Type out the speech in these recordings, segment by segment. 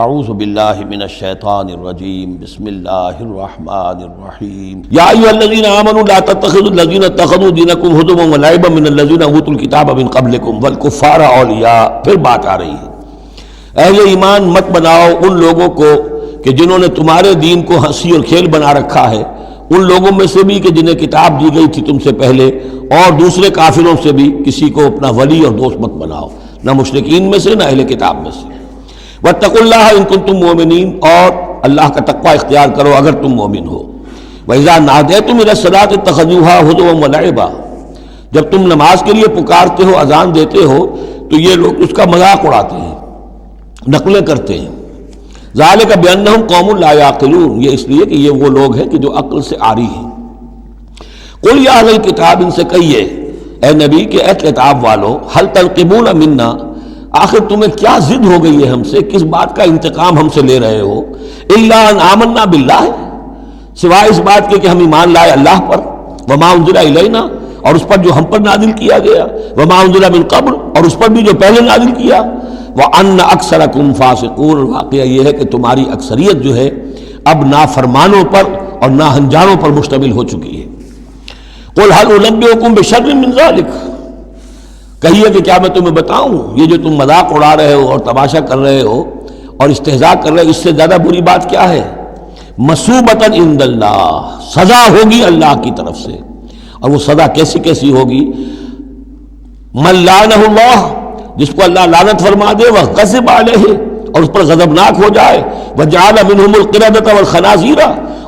اعوذ باللہ من الشیطان الرجیم بسم اللہ الرحمن الرحیم یا ایھا الذین آمنوا لا تتخذوا الذین اتخذوا دینکم ہزوا ولعبا من الذین اوتوا الکتاب من قبلکم والکفار اولیاء۔ پھر بات آ رہی ہے، اہل ایمان مت بناؤ ان لوگوں کو کہ جنہوں نے تمہارے دین کو ہنسی اور کھیل بنا رکھا ہے، ان لوگوں میں سے بھی کہ جنہیں کتاب دی گئی تھی تم سے پہلے، اور دوسرے کافروں سے بھی کسی کو اپنا ولی اور دوست مت بناؤ، نہ مشرکین میں سے نہ اہل کتاب میں سے۔ واتقوا اللہ ان کنتم مؤمنین، اور اللہ کا تقوی اختیار کرو اگر تم مومن ہو۔ وَإِذَا نَادَيْتُمْ إِلَى الصَّلَاةِ اتَّخَذُوهَا هُزُوًا وَلَعِبًا، جب تم نماز کے لیے پکارتے ہو، اذان دیتے ہو، تو یہ لوگ اس کا مذاق اڑاتے ہیں، نقلیں کرتے ہیں۔ ذَلِكَ بِأَنَّهُمْ قَوْمٌ لَا يَعْقِلُونَ، یہ اس لیے کہ یہ وہ لوگ ہیں کہ جو عقل سے عاری ہیں۔ قُلْ يَا أَهْلَ الْكِتَابِ، ان سے کہیے اے نبی کہ اے کتاب والو، هَلْ تَنْقِمُونَ مِنَّا، آخر تمہیں کیا ضد ہو گئی ہے ہم سے، کس بات کا انتقام ہم سے لے رہے ہو؟ الا ان آمنا باللہ، سوائے اس بات کے کہ ہم ایمان لائے اللہ پر، وما انزل الینا، اور اس پر جو ہم پر نازل کیا گیا، وما انزل من قبل، اور اس پر بھی جو پہلے نازل کیا، وان اکثرکم فاسقون، واقعہ یہ ہے کہ تمہاری اکثریت جو ہے اب نافرمانوں پر اور ناہنجاروں پر مشتمل ہو چکی ہے۔ قل هل انبئکم بشر من ذلک، کہیے کہ کیا میں تمہیں بتاؤں یہ جو تم مذاق اڑا رہے ہو اور تماشا کر رہے ہو اور استہزاء کر رہے ہو، اس سے زیادہ بری بات کیا ہے؟ مثوبۃ عند اللہ، سزا ہوگی اللہ کی طرف سے، اور وہ سزا کیسی کیسی ہوگی؟ من لعنہ اللہ، جس کو اللہ لعنت فرما دے، وغضب علیہ، اور اس پر غضبناک ہو جائے، وجعل منہم القردۃ والخنازیر،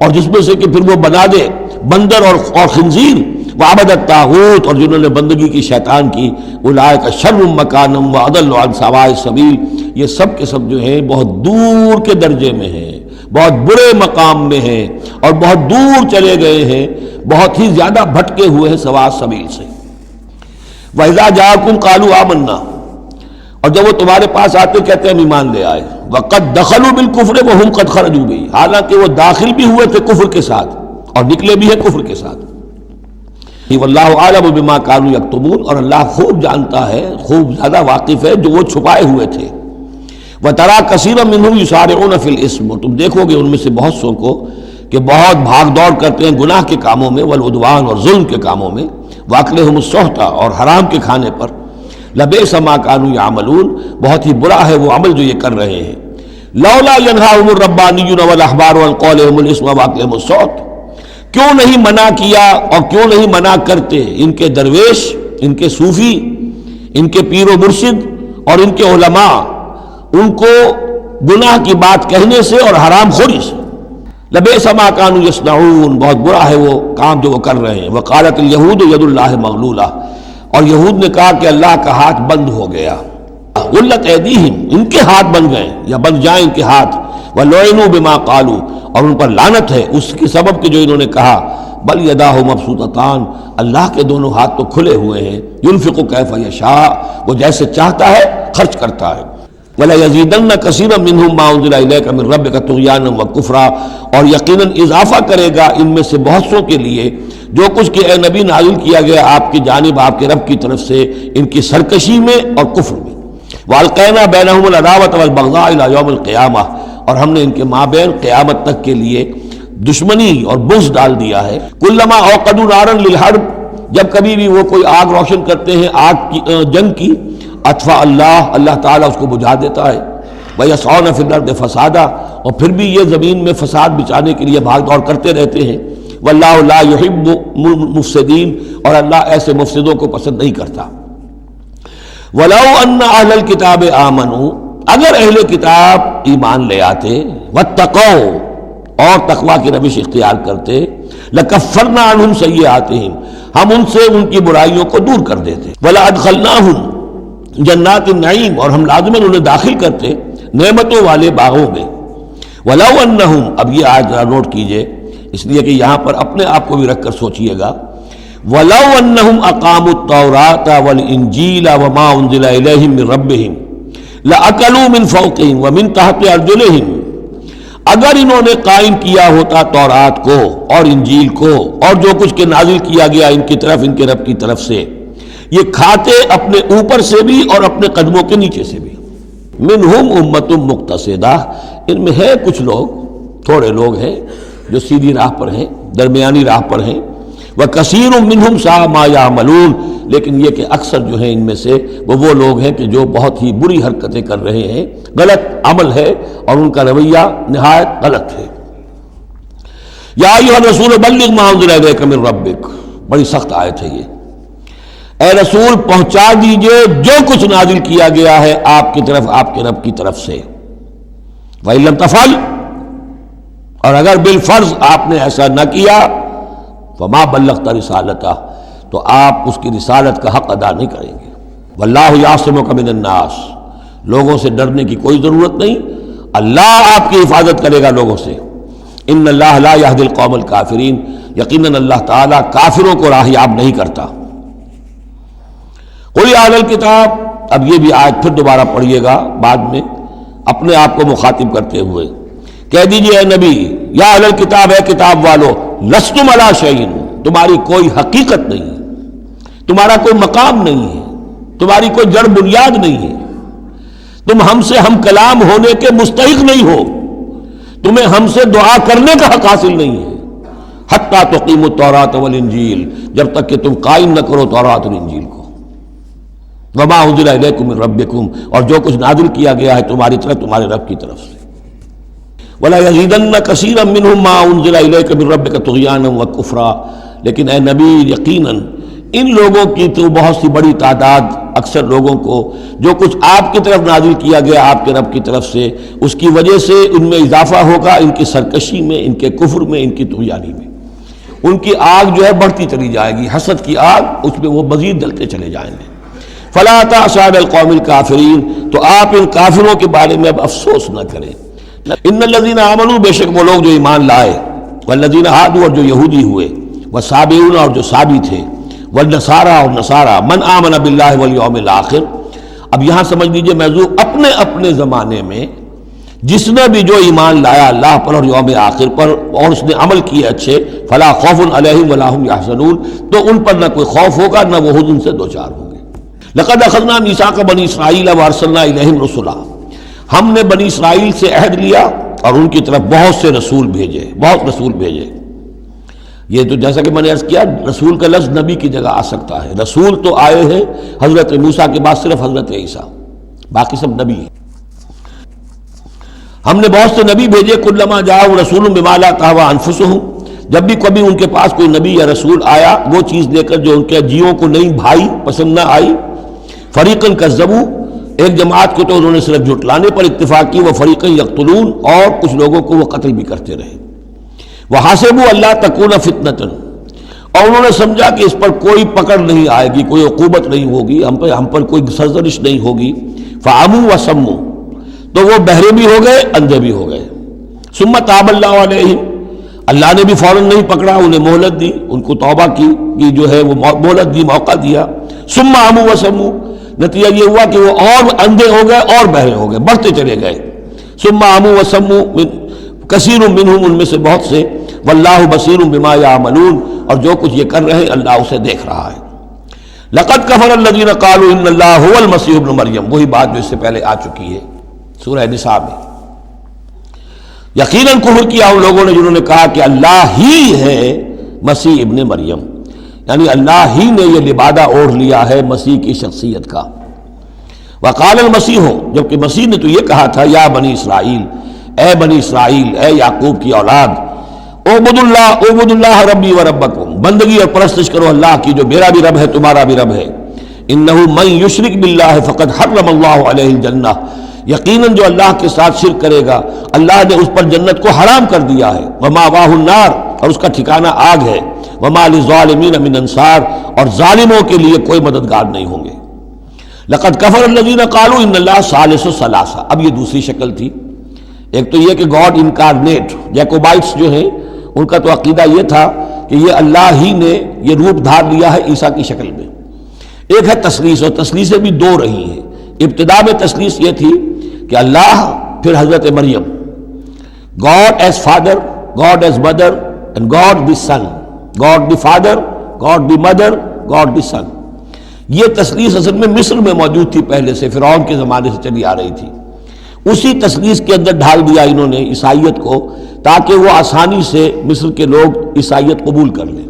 اور جس میں سے کہ پھر وہ بنا دے بندر اور خنزیر، وعبد الطاغوت، اور جنہوں نے بندگی کی شیطان کی، اولئک شر مکانا واضل عن سواء السبیل، یہ سب کے سب جو ہیں بہت دور کے درجے میں ہیں، بہت برے مقام میں ہیں، اور بہت دور چلے گئے ہیں، بہت ہی زیادہ بھٹکے ہوئے ہیں سواء السبیل سے۔ وَإِذَا جَاءَكُمْ قَالُوا آمَنَّا، اور جب وہ تمہارے پاس آتے کہتے ہیں ہم ایمان لے آئے، وَقَدْ دَخَلُوا بِالْكُفْرِ وَهُمْ قَدْ خَرَجُوا بِهِ، حالانکہ وہ داخل بھی ہوئے تھے کفر کے ساتھ اور نکلے بھی ہیں کفر کے ساتھ۔ واللہ اعلم بما كانوا یکتمون، اور اللہ خوب جانتا ہے، خوب زیادہ واقف ہے جو وہ چھپائے ہوئے تھے۔ وترى كثيرا منهم يسارعون في الاثم، تم دیکھو گے ان میں سے بہت سو کو کہ بہت بھاگ دوڑ کرتے ہیں گناہ کے کاموں میں، والعدوان، اور ظلم کے کاموں میں، واكلهم السحت، اور حرام کے کھانے پر، لبئس ما كانوا يعملون، بہت ہی برا ہے وہ عمل جو یہ کر رہے ہیں۔ لولا ينهاهم الربانيون والاحبار عن قولهم الاثم واكلهم السحت، کیوں نہیں منع کیا اور کیوں نہیں منع کرتے ان کے درویش، ان کے صوفی، ان کے پیر و مرشد اور ان کے علماء ان کو گناہ کی بات کہنے سے اور حرام خوری سے۔ لبئس ما كانوا يصنعون، بہت برا ہے وہ کام جو وہ کر رہے ہیں۔ وقالت اليهود يد الله مغلولہ، اور یہود نے کہا کہ اللہ کا ہاتھ بند ہو گیا۔ غلت ایدیہم، ان کے ہاتھ بند گئے یا بند جائیں ان کے ہاتھ۔ وَلُعِنُوا بِمَا قَالُوا، اور ان پر لعنت ہے اس کے سبب کہ جو انہوں نے کہا۔ بل یداہ مبسوطتان، اللہ کے دونوں ہاتھ تو کھلے ہوئے ہیں، ينفق کیف یشاء، وہ جیسے چاہتا ہے خرچ کرتا ہے۔ وَلَيَزِيدَنَّ كَثِيرًا مِّنْهُم مَّا أُنزِلَ إِلَيْكَ مِن رَّبِّكَ طُغْيَانًا وَكُفْرًا، اور یقیناً اضافہ کرے گا ان میں سے بہت سو کے لیے جو کچھ کہ اے نبی نازل کیا گیا آپ کی جانب آپ کے رب کی طرف سے، ان کی سرکشی میں اور کفر میں۔ وَأَلْقَيْنَا بَيْنَهُمُ الْعَدَاوَةَ وَالْبَغْضَاءَ إِلَىٰ يَوْمِ الْقِيَامَةِ، اور ہم نے ان کے مابین قیامت تک کے لیے دشمنی اور بغض ڈال دیا ہے۔ کلما اوقدوا نارا للحرب، جب کبھی بھی وہ کوئی آگ روشن کرتے ہیں آگ کی جنگ کی، اطفا اللہ تعالیٰ اس کو بجھا دیتا ہے۔ وَيَسْعَوْنَ فِي الْأَرْضِ فَسَادًا، اور پھر بھی یہ زمین میں فساد بچانے کے لیے بھاگ دوڑ کرتے رہتے ہیں۔ وَاللَّهُ لَا يُحِبُّ الْمُفْسِدِينَ، اور اللہ ایسے مفسدوں کو پسند نہیں کرتا۔ وَلَوْ أَنَّ أَهْلَ الْكِتَابِ آمَنُوا، اگر اہل کتاب ایمان لے آتے، واتقوا، اور تقوی کی روش اختیار کرتے، لکفرنا عنہم سیئاتہم، ہم ان سے ان کی برائیوں کو دور کر دیتے۔ ولادخلناہم جنات النعیم، اور ہم لازماً انہیں داخل کرتے نعمتوں والے باغوں میں۔ ولو انہم، اب یہ آیت ذرا نوٹ کیجئے اس لیے کہ یہاں پر اپنے آپ کو بھی رکھ کر سوچئے گا۔ ولو انہم اقاموا التوراۃ والانجیل وما انزل الیہم من ربہم لأکلوا من فوقہم ومن تحت ارجلہم، اگر انہوں نے قائم کیا ہوتا تورات کو اور انجیل کو اور جو کچھ کہ نازل کیا گیا ان کی طرف، ان کے رب کی طرف سے، یہ کھاتے اپنے اوپر سے بھی اور اپنے قدموں کے نیچے سے بھی۔ منہم امت مقتصدہ، ان میں ہے کچھ لوگ، تھوڑے لوگ ہیں جو سیدھی راہ پر ہیں، درمیانی راہ پر ہیں، وَكَثِيرٌ مِّنْهُمْ سَاءَ مَا يَعْمَلُونَ، لیکن یہ کہ اکثر جو ہیں ان میں سے وہ لوگ ہیں کہ جو بہت ہی بری حرکتیں کر رہے ہیں، غلط عمل ہے اور ان کا رویہ نہایت غلط ہے۔ یا ایھا الرسول بلغ ما انزل الیک من ربک، بڑی سخت آیت ہے یہ۔ اے رسول پہنچا دیجئے جو کچھ نازل کیا گیا ہے آپ کی طرف آپ کے رب کی طرف سے۔ وَإِن لَّمْ تَفْعَلْ، اور اگر بالفرض آپ نے ایسا نہ کیا، فَمَا بَلَّغْتَ رِسَالَتَهُ، تو آپ اس کی رسالت کا حق ادا نہیں کریں گے۔ وَاللَّهُ يَعْصِمُكَ مِنَ النَّاسِ، لوگوں سے ڈرنے کی کوئی ضرورت نہیں، اللہ آپ کی حفاظت کرے گا لوگوں سے۔ ان اللہ لا یہدی القوم الکافرین، یقیناً اللہ تعالیٰ کافروں کو راہیاب نہیں کرتا۔ قل یا اہل الکتاب، اب یہ بھی آیت پھر دوبارہ پڑھیے گا بعد میں اپنے آپ کو مخاطب کرتے ہوئے، کہہ دیجئے اے نبی، یا اہل الکتاب، اے کتاب والو، لستم علی شیء، تمہاری کوئی حقیقت نہیں ہے، تمہارا کوئی مقام نہیں ہے، تمہاری کوئی جڑ بنیاد نہیں ہے، تم ہم سے ہم کلام ہونے کے مستحق نہیں ہو، تمہیں ہم سے دعا کرنے کا حق حاصل نہیں ہے، حتیٰ تقیموا التوراۃ والانجیل، جب تک کہ تم قائم نہ کرو تورات اور انجیل کو، وما انزل الیکم من ربکم، اور جو کچھ نازل کیا گیا ہے تمہاری طرف تمہارے رب کی طرف سے، ولا یزیدن کثیرا منہم ما انزل الیک من ربک طغیانا وکفرا، لیکن اے نبی یقیناً ان لوگوں کی تو بہت سی بڑی تعداد، اکثر لوگوں کو جو کچھ آپ کی طرف نازل کیا گیا آپ کے رب کی طرف سے، اس کی وجہ سے ان میں اضافہ ہوگا، ان کی سرکشی میں، ان کے کفر میں، ان کی طغیانی میں، ان کی آگ جو ہے بڑھتی چلی جائے گی، حسد کی آگ، اس میں وہ مزید جلتے چلے جائیں گے۔ فلا تأس علی القوم الکافرین، تو آپ ان کافروں کے بارے میں اب افسوس نہ کریں۔ ان الذین آمنوا، بے شک وہ لوگ جو ایمان لائے، والذین ہادوا، اور جو یہودی ہوئے، والصابئون، اور جو صابی تھے، والنصارى، اور نصارى، من آمن باللہ والیوم الآخر۔ اب یہاں سمجھ لیجئے موضوع اپنے اپنے زمانے میں جس نے بھی جو ایمان لایا اللہ پر اور یوم آخر پر، اور اس نے عمل کیے اچھے، فلا خوف علیہم ولا هم یحزنون، تو ان پر نہ کوئی خوف ہوگا نہ وہ حزن سے دوچار ہوں گے۔ لقد اخذنا میثاق بنی اسرائیل وارسلنا الیہم رسلا، ہم نے بنی اسرائیل سے عہد لیا اور ان کی طرف بہت سے رسول بھیجے، بہت رسول بھیجے۔ یہ تو جیسا کہ میں نے عرض کیا، رسول کا لفظ نبی کی جگہ آ سکتا ہے، رسول تو آئے ہیں حضرت موسیٰ کے بعد صرف حضرت عیسیٰ، باقی سب نبی ہیں۔ ہم نے بہت سے نبی بھیجے، کلما جاء رسول بما لا تهوى انفسهم، جب بھی کبھی ان کے پاس کوئی نبی یا رسول آیا وہ چیز لے کر جو ان کے جیوں کو نہیں بھائی، پسند نہ آئی، فریقا کذبوا، ایک جماعت کو تو انہوں نے صرف جھٹلانے پر اتفاق کی، وہ فریقا یقتلون، اور کچھ لوگوں کو وہ قتل بھی کرتے رہے۔ وحسبوا اللہ تکون فتنۃ، اور انہوں نے سمجھا کہ اس پر کوئی پکڑ نہیں آئے گی، کوئی عقوبت نہیں ہوگی، ہم پر کوئی سرزنش نہیں ہوگی، فعموا وصموا، تو وہ بہرے بھی ہو گئے، اندھے بھی ہو گئے۔ ثم تاب اللہ علیہم، اللہ نے بھی فوراً نہیں پکڑا، انہیں مہلت دی، ان کو توبہ کی جو ہے وہ مہلت دی، موقع دیا۔ ثم عموا وصموا، نتیجہ یہ ہوا کہ وہ اور اندھے ہو گئے اور بہرے ہو گئے، بڑھتے چلے گئے۔ ثم عموا وصموا کثیر منہم، ان میں سے بہت سے، واللہ بصیر بما یعملون، اور جو کچھ یہ کر رہے ہیں اللہ اسے دیکھ رہا ہے۔ لقد کفر الذین قالوا ان اللہ هو المسیح ابن مریم، وہی بات جو اس سے پہلے آ چکی ہے سورہ نساء میں۔ یقیناً کفر کیا ان لوگوں نے جنہوں نے کہا کہ اللہ ہی ہے مسیح ابن مریم، یعنی اللہ ہی نے یہ لبادہ اوڑھ لیا ہے مسیح کی شخصیت کا۔ وقال المسیح، جبکہ مسیح نے تو یہ کہا تھا، یا بنی اسرائیل، اے بنی اسرائیل، اے یعقوب کی اولاد، اعبدوا اللہ ربی و ربکم، بندگی اور پرستش کرو اللہ کی جو میرا بھی رب ہے تمہارا بھی رب ہے۔ انہ من یشرک باللہ فقد حرم اللہ علیہ الجنہ، یقیناً جو اللہ کے ساتھ شرک کرے گا اللہ نے اس پر جنت کو حرام کر دیا ہے، ومأواہ النار، اور اس کا ٹھکانہ آگ ہے، وما للظالمین من انصار، اور ظالموں کے لیے کوئی مددگار نہیں ہوں گے۔ لقد کفر الذین قالوا ان اللہ ثالث ثلاثہ، اب یہ دوسری شکل تھی۔ ایک تو یہ کہ گاڈ انکارنیٹ، جیکوبائٹس جو ہیں ان کا تو عقیدہ یہ تھا کہ یہ اللہ ہی نے یہ روپ دھار لیا ہے عیسیٰ کی شکل میں۔ ایک ہے تثلیث، اور تثلیثیں بھی دو رہی ہیں۔ ابتدا میں تثلیث یہ تھی کہ اللہ پھر حضرت مریم، god is father, god is mother, and god the son, god the father, God the mother, god the son. یہ تثلیث اصل میں مصر میں موجود تھی پہلے سے، فرعون کے زمانے سے چلی آ رہی تھی۔ اسی تثلیث کے اندر ڈھال دیا انہوں نے عیسائیت کو، تاکہ وہ آسانی سے مصر کے لوگ عیسائیت قبول کر لیں۔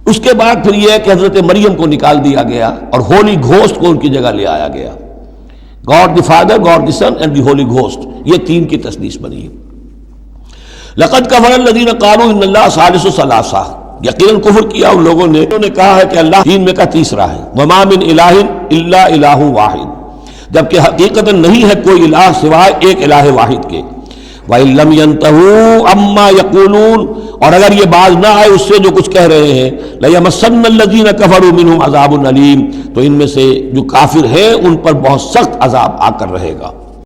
اس کے بعد پھر یہ ہے کہ حضرت مریم کو نکال دیا گیا اور ہولی گھوسٹ کو ان کی جگہ لے آیا گیا۔ God the father, God the Son and the Holy Ghost, یہ تین کی تثلیث بنی ہے۔ لقد کفر الذین قالوا ان اللہ ثالث ثلاثہ، یقیناً کفر کیا ان لوگوں نے، انہوں نے کہا ہے کہ اللہ تین میں کا تیسرا ہے۔ وما من الہ الا الہ واحد، جبکہ حقیقت نہیں ہے کوئی الہ سوائے ایک الہ واحد کے۔ وَإِن لَّمْ يَنْتَهُوا عَمَّا يَقُولُونَ، اور اگر یہ باز نہ آئے اس سے جو کچھ کہہ رہے ہیں، لَيَمَسَّنَّ الَّذِينَ كَفَرُوا مِنْهُمْ عَذَابٌ أَلِيمٌ، تو ان میں سے جو کافر ہیں ان پر بہت سخت عذاب آ کر رہے گا۔